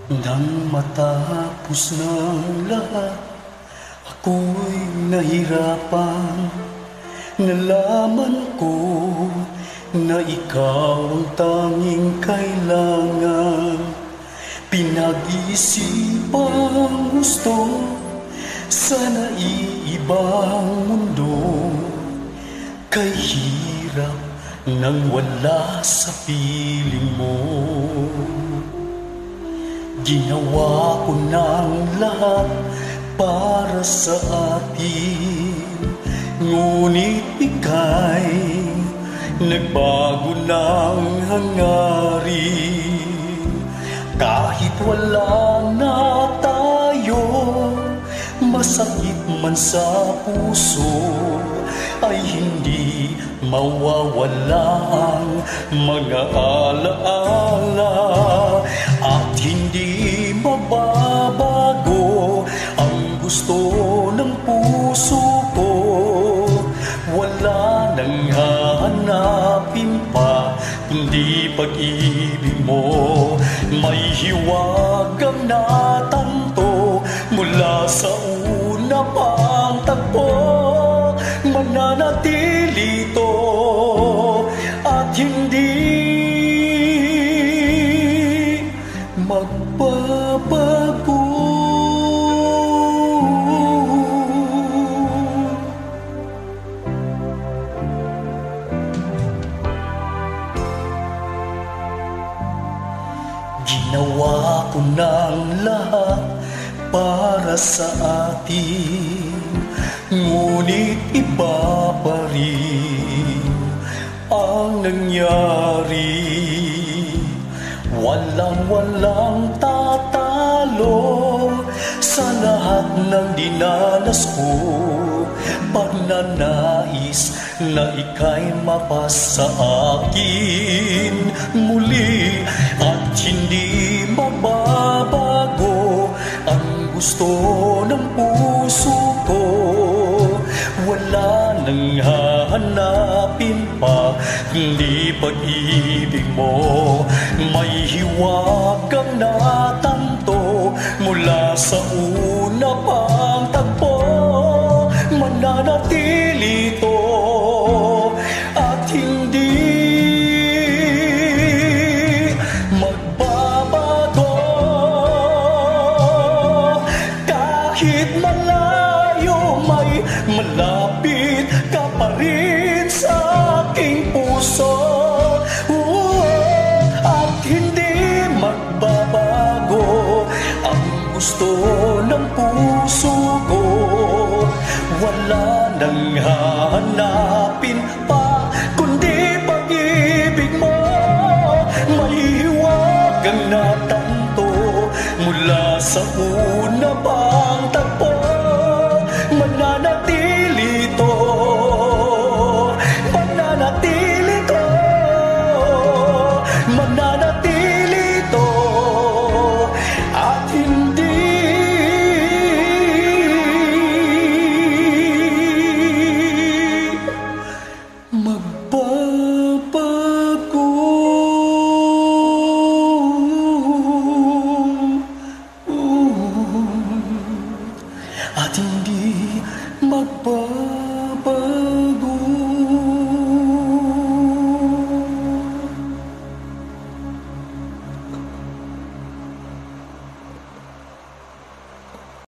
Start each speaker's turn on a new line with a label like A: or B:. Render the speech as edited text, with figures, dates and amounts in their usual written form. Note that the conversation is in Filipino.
A: Nang matapos ng lahat, ako'y nahirapan. Nalaman ko na ikaw ang tanging kailangan. Pinag-iisipang gusto sana iibang mundo. Kay hirap nang wala sa piling mo. Ginawa ko ng lahat para sa atin, ngunit ika'y nagbago ng hangarin. Kahit wala na tayo, masakit man sa puso, ay hindi mawawala ang mga alaala. At hindi mababago ang gusto ng puso ko. Wala nang hahanapin pa kundi pag-ibig mo. May hiwagang natanto mula sa una pang tagpo. Mananatili ito at hindi magbabago. Ginawa ko ng lahat para sa atin, ngunit iba pa rin ang nangyari. Walang tatalo sa lahat ng dinanas ko. Pagnanais na ika'y mapasa akin muli. At hindi mababago ang gusto ng puso ko. Wala nang hahanapin pa kundi pag-ibig mo. May hiwagang natanto mula sa una pang tagpo. Mananatili ito at hindi magbabago. Kahit malayo, may malapit ka pa rin sa aking puso. At hindi magbabago ang gusto ng puso ko. Wala nang hahanapin pa kundi pag-ibig mo. May hiwagang natanto mula sa una pang tagpo. Mananatili ito, mananatili ito, mananatili ito at hindi magbabago. At hindi magbabago.